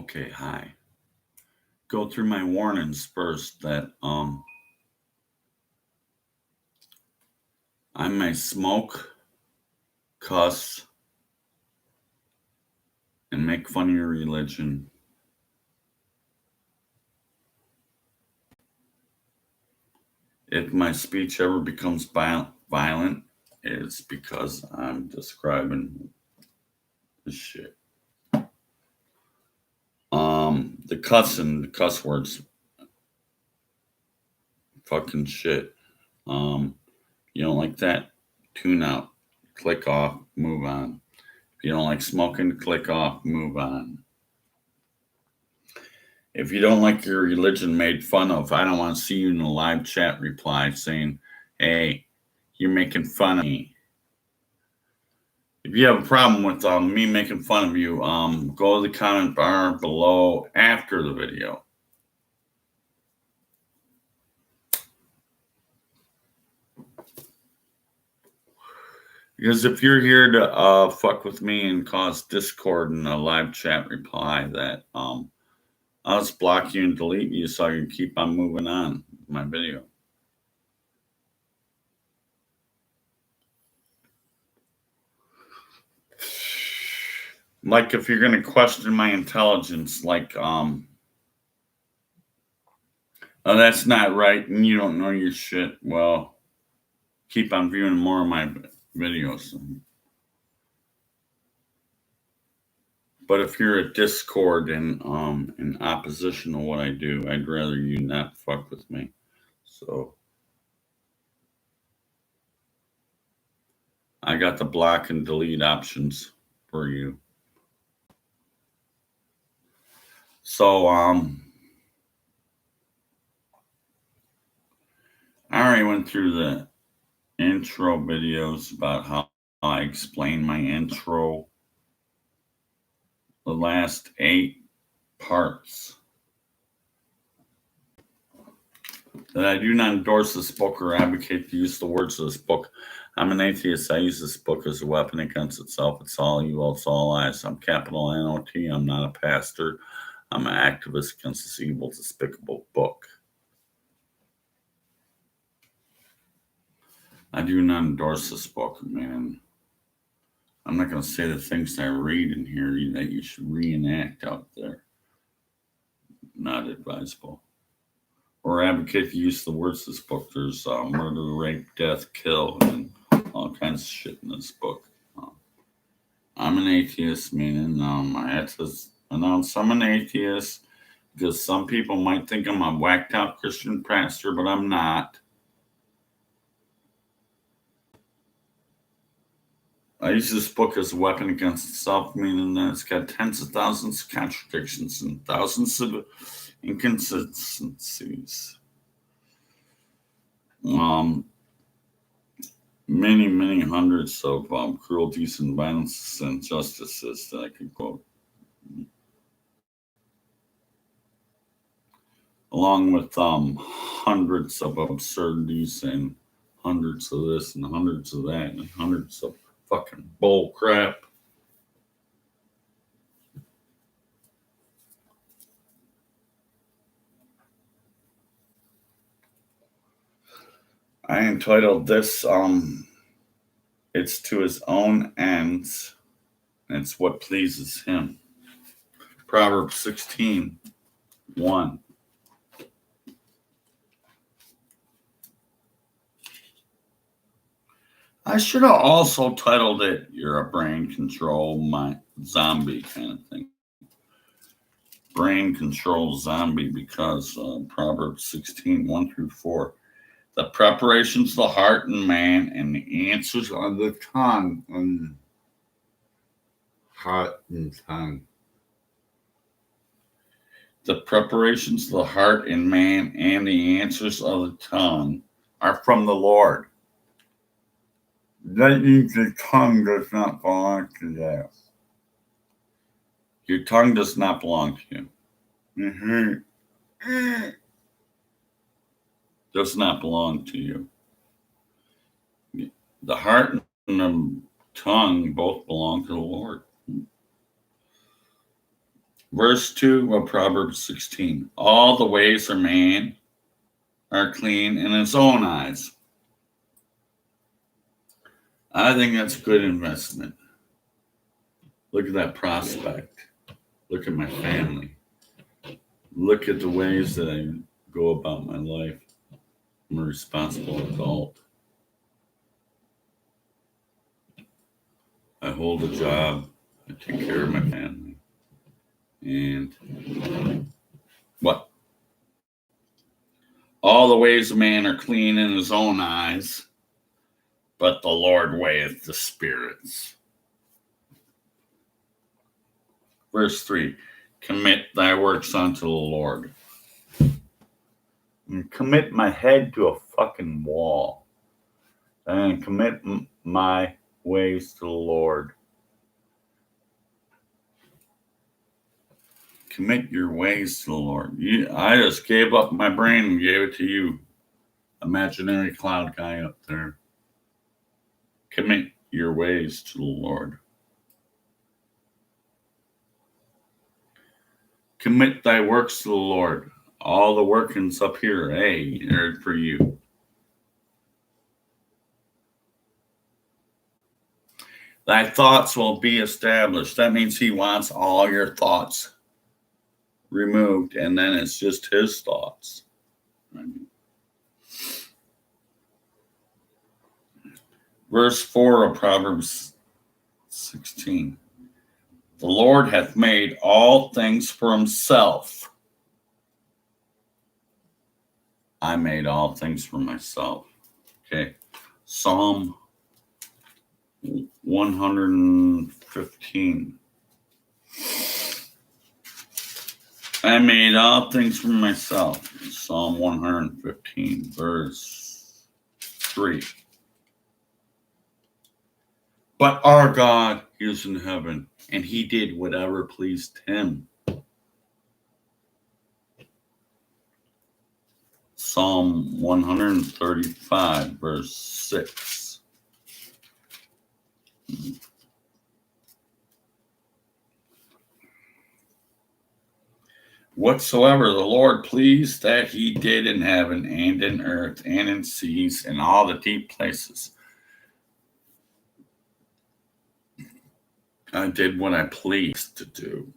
Okay, hi. Go through my warnings first that I may smoke, cuss, and make fun of your religion. If my speech ever becomes violent, it's because I'm describing this shit. The cussing, the cuss words, fucking shit. Um, you don't like that? Tune out, click off, move on. If you don't like smoking, click off, move on. If you don't like your religion made fun of, I don't want to see you in a live chat reply saying, hey, you're making fun of me. If you have a problem with me making fun of you, go to the comment bar below after the video. Because if you're here to fuck with me and cause discord in a live chat reply, that I'll just block you and delete you so I can keep on moving on with my video. Like if you're gonna question my intelligence, like oh, that's not right and you don't know your shit, well, keep on viewing more of my videos. But if you're a discord and in opposition to what I do, I'd rather you not fuck with me. So I got the block and delete options for you. So I already went through the intro videos about how I explain my intro. The last 8 parts. That I do not endorse this book or advocate the use of the words of this book. I'm an atheist. I use this book as a weapon against itself. It's all evil. It's all lies. I'm capital N-O-T. I'm not a pastor. I'm an activist against this evil, despicable book. I do not endorse this book, man. I'm not going to say the things that I read in here that you should reenact out there. Not advisable. Or advocate the use of the words of this book. There's murder, rape, death, kill, and all kinds of shit in this book. I'm an atheist, meaning I had to announce I'm an atheist because some people might think I'm a whacked out Christian pastor, but I'm not. I use this book as a weapon against itself, meaning that it's got tens of thousands of contradictions and thousands of inconsistencies. Many hundreds of cruelties and violences and injustices that I could quote. Along with hundreds of absurdities and hundreds of this and hundreds of that and hundreds of fucking bull crap. I entitled this It's to His Own Ends, and it's what pleases Him. Proverbs 16:1. I should have also titled it You're a Brain Control My Zombie kind of thing. Brain Control Zombie, because Proverbs 16:1-4. The preparations of the heart in man and the answers of the tongue. Heart and tongue. The preparations of the heart in man and the answers of the tongue are from the Lord. That means the tongue does not belong to you. Your tongue does not belong to you. Does not belong to you. The heart and the tongue both belong to the Lord. Verse 2 of Proverbs 16. All the ways of man are clean in his own eyes. I think that's a good investment. Look at that prospect. Look at my family. Look at the ways that I go about my life. I'm a responsible adult. I hold a job. I take care of my family. And what? All the ways of man are clean in his own eyes, but the Lord weigheth the spirits. Verse 3, commit thy works unto the Lord. And commit my head to a fucking wall. And commit my ways to the Lord. Commit your ways to the Lord. I just gave up my brain and gave it to you. Imaginary cloud guy up there. Commit your ways to the Lord. Commit thy works to the Lord. All the workings up here, hey, they're for you. Thy thoughts will be established. That means he wants all your thoughts removed, and then it's just his thoughts. Verse 4 of Proverbs 16. The Lord hath made all things for himself. I made all things for myself. Okay. Psalm 115. I made all things for myself. Psalm 115, verse 3. But our God is in heaven, and he did whatever pleased him. Psalm 135, verse 6. Whatsoever the Lord pleased, that he did in heaven and in earth and in seas and all the deep places. I did what I pleased to do.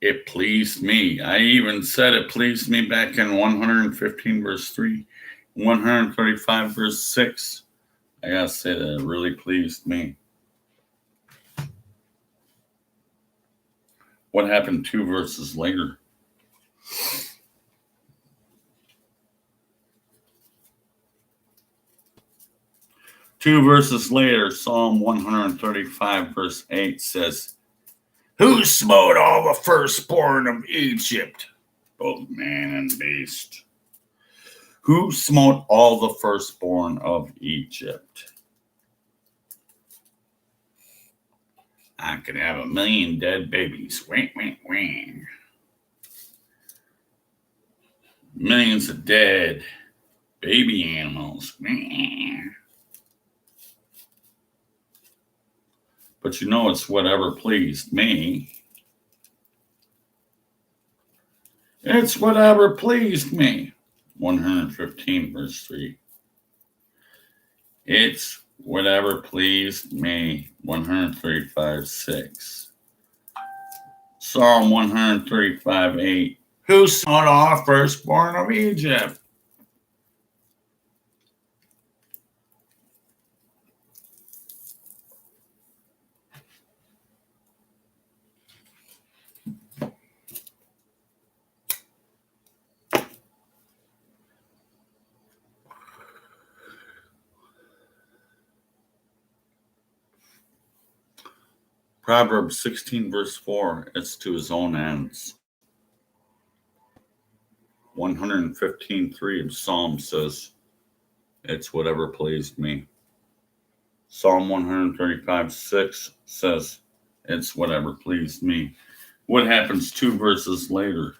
It pleased me. I even said it pleased me back in 115 verse 3, 135 verse 6. I gotta say that it really pleased me. What happened 2 verses later? Two verses later, Psalm 135 verse 8 says, who smote all the firstborn of Egypt, both man and beast? Who smote all the firstborn of Egypt? I could have 1,000,000 dead babies. Wink, wink, wink. Millions of dead baby animals. But you know, it's whatever pleased me. It's whatever pleased me. 115 verse 3. It's whatever pleased me. 135 6. Psalm 135 8. Who smote all firstborn of Egypt? Proverbs 16 verse 4, it's to his own ends. 115:3 of Psalm says, it's whatever pleased me. Psalm 135 6 says, it's whatever pleased me. What happens 2 verses later?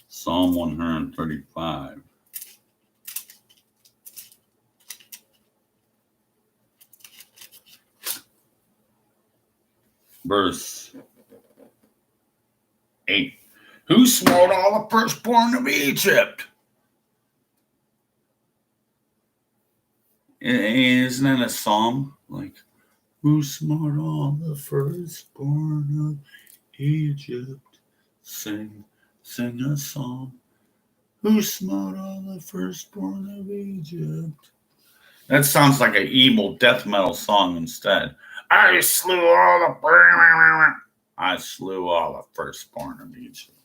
Psalm 135. Verse 8. Who smote all the firstborn of Egypt? Isn't that a psalm? Like, who smote all the firstborn of Egypt? Sing a psalm. Who smote all the firstborn of Egypt? That sounds like an evil death metal song instead. I slew all the firstborn of Egypt.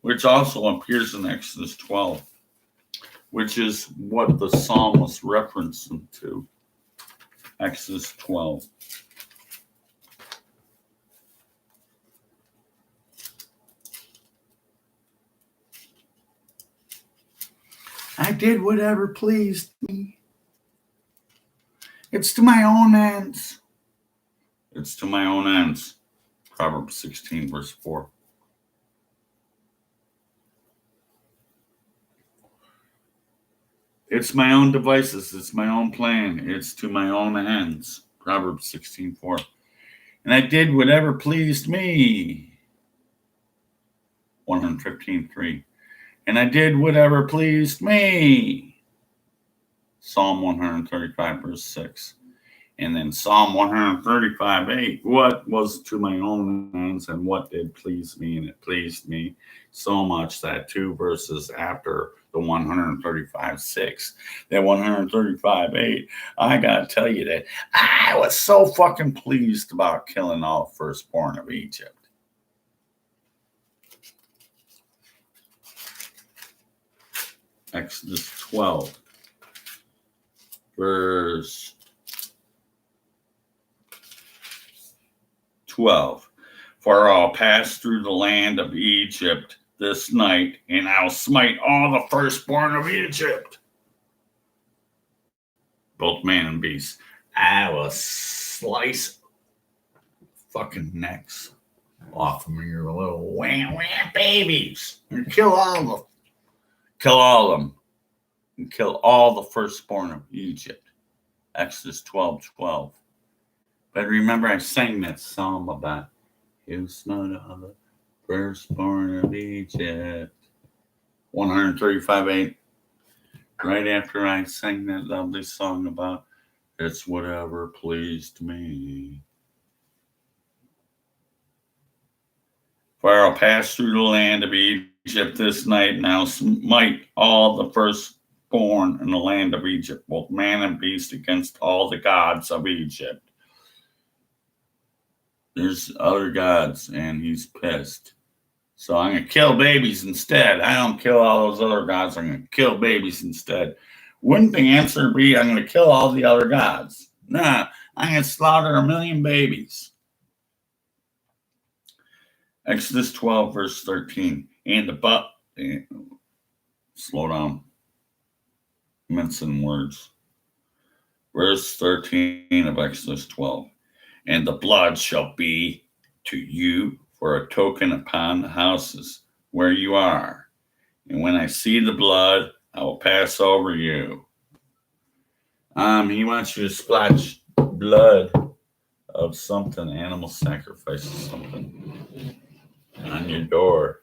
Which also appears in Exodus 12, which is what the psalm was referencing to. Exodus 12. I did whatever pleased me. It's to my own ends. It's to my own ends. Proverbs 16, verse 4. It's my own devices. It's my own plan. It's to my own ends. Proverbs 16, 4. And I did whatever pleased me. 115, 3. And I did whatever pleased me. Psalm 135, verse 6. And then Psalm 135, 8. What was to my own ends and what did please me? And it pleased me so much that 2 verses after the 135, 6, that 135, 8, I got to tell you that I was so fucking pleased about killing all the firstborn of Egypt. Exodus 12, verse 12. For I'll pass through the land of Egypt this night, and I'll smite all the firstborn of Egypt, both man and beast. I will slice fucking necks off of your little wham babies and kill all of them. Kill all of them. And kill all the firstborn of Egypt. Exodus 12, 12. But remember, I sang that psalm about you smote all the firstborn of Egypt. 135, 8. Right after I sang that lovely song about it's whatever pleased me. For I'll pass through the land of Egypt this night, and I'll smite all the firstborn in the land of Egypt, both man and beast, against all the gods of Egypt. There's other gods, and he's pissed. So I'm going to kill babies instead. I don't kill all those other gods. I'm going to kill babies instead. Wouldn't the answer be I'm going to kill all the other gods? Nah, I'm going to slaughter 1 million babies. Exodus 12, verse 13. Slow down. Mincing words. Verse 13 of Exodus 12. And the blood shall be to you for a token upon the houses where you are. And when I see the blood, I will pass over you. He wants you to splash blood of something, animal sacrifice or something, on your door.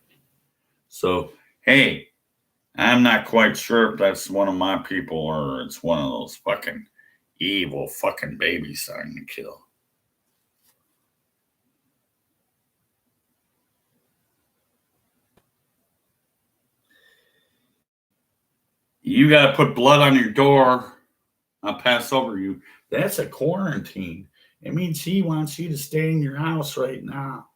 So, hey, I'm not quite sure if that's one of my people or it's one of those fucking evil fucking babies I'm going to kill. You got to put blood on your door. I'll pass over you. That's a quarantine. It means he wants you to stay in your house right now.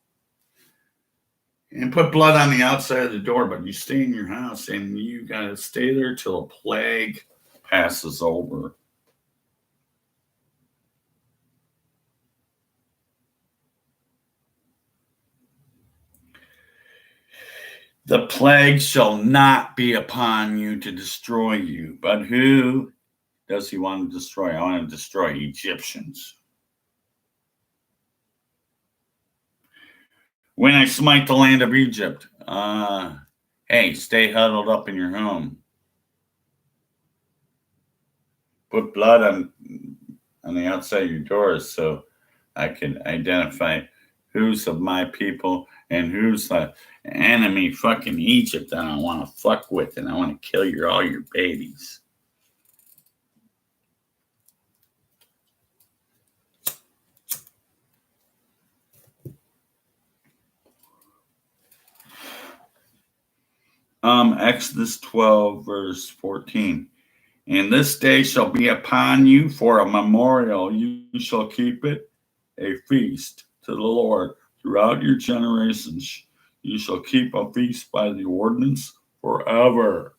And put blood on the outside of the door, but you stay in your house and you got to stay there till a plague passes over. The plague shall not be upon you to destroy you. But who does he want to destroy? I want to destroy Egyptians. When I smite the land of Egypt, hey, stay huddled up in your home. Put blood on the outside of your doors so I can identify who's of my people, and who's the enemy fucking Egypt that I want to fuck with, and I want to kill all your babies. Exodus 12, verse 14. And this day shall be upon you for a memorial. You shall keep it a feast to the Lord throughout your generations. You shall keep a feast by the ordinance forever.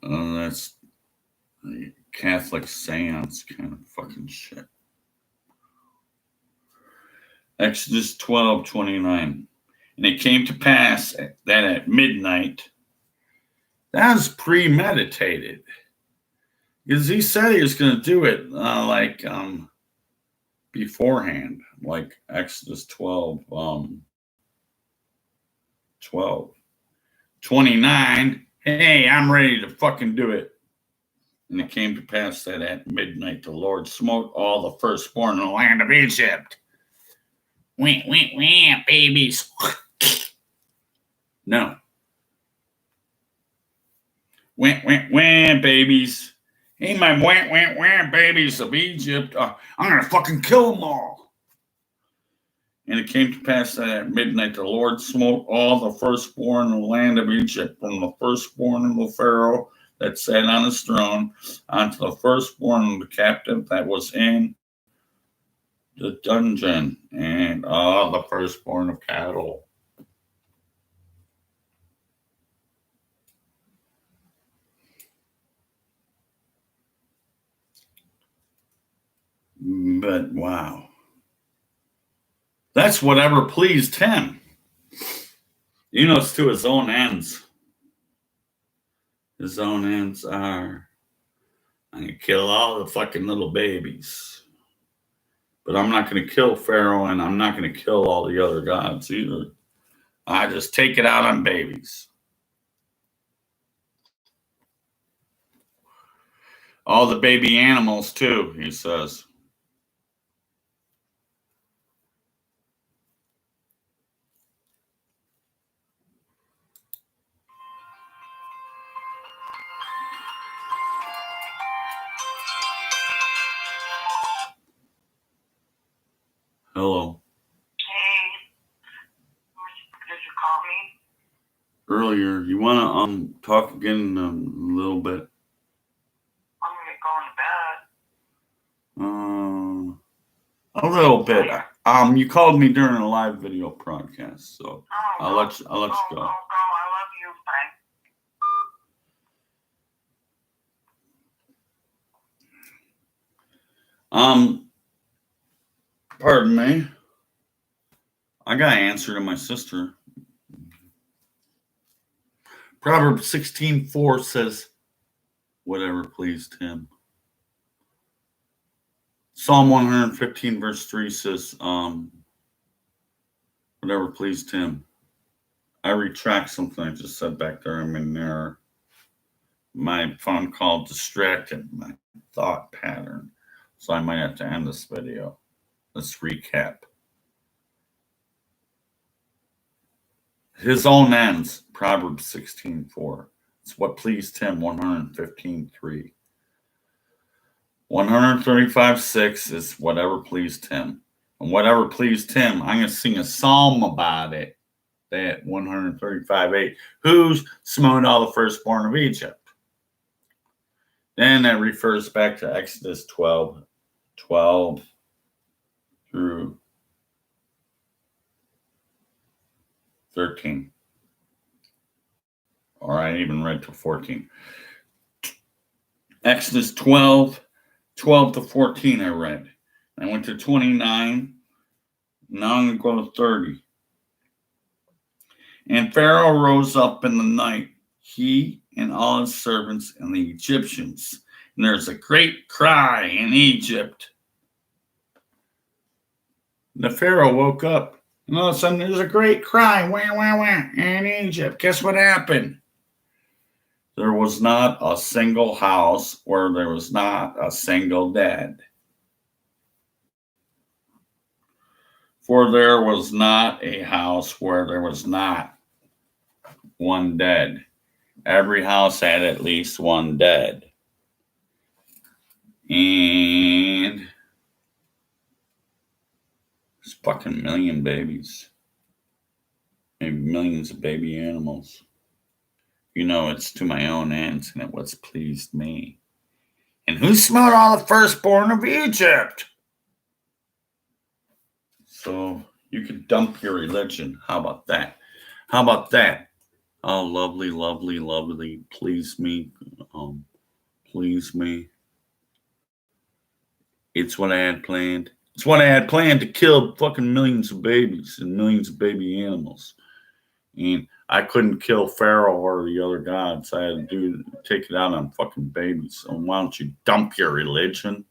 That's the Catholic seance kind of fucking shit. Exodus 12:29. And it came to pass that at midnight, that was premeditated. Because he said he was going to do it beforehand, like Exodus 12, 29. Hey, I'm ready to fucking do it. And it came to pass that at midnight the Lord smote all the firstborn in the land of Egypt. Wah, wah, wah, babies. No. Wah, wah, wah, babies. Hey, my wah, wah, wah, babies of Egypt. I'm going to fucking kill them all. And it came to pass that at midnight the Lord smote all the firstborn in the land of Egypt, from the firstborn of the Pharaoh that sat on his throne, unto the firstborn of the captive that was in the dungeon, and all the firstborn of cattle. But wow. That's whatever pleased him. It's to his own ends. His own ends are, I'm going to kill all the fucking little babies. But I'm not going to kill Pharaoh, and I'm not going to kill all the other gods either. I just take it out on babies. All the baby animals too, he says. Hello. Hey, did you call me? Earlier, you want to talk again a little bit? I'm gonna go in bed. A little bit. You called me during a live video broadcast, so I'll let you go. I love you. Bye. Pardon me. I got an answer to my sister. Proverbs 16:4 says, whatever pleased him. Psalm 115 verse 3 says, whatever pleased him. I retract something I just said back there. I'm in there. My phone call distracted my thought pattern. So I might have to end this video. Let's recap. His own ends, Proverbs 16:4. It's what pleased him, 115:3. 135:6 is whatever pleased him. And whatever pleased him, I'm going to sing a psalm about it. That 135:8. Who smote all the firstborn of Egypt? Then that refers back to Exodus 12 through 13. Or I even read to 14. Exodus 12 to 14 I read. I went to 29. Now I'm going to go to 30. And Pharaoh rose up in the night, he and all his servants and the Egyptians. And there's a great cry in Egypt. The Pharaoh woke up. And all of a sudden there's a great cry, wah, wah, wah, in Egypt. Guess what happened? There was not a single house where there was not a single dead. For there was not a house where there was not one dead. Every house had at least one dead. And there's fucking million babies. Maybe millions of baby animals. You know, it's to my own ends, and it what's pleased me. And who smote all the firstborn of Egypt? So you could dump your religion. How about that? How about that? Oh, lovely, lovely, lovely. Please me. Please me. It's what I had planned. It's what I had planned to kill fucking millions of babies and millions of baby animals. And I couldn't kill Pharaoh or the other gods. I had to take it out on fucking babies. So why don't you dump your religion?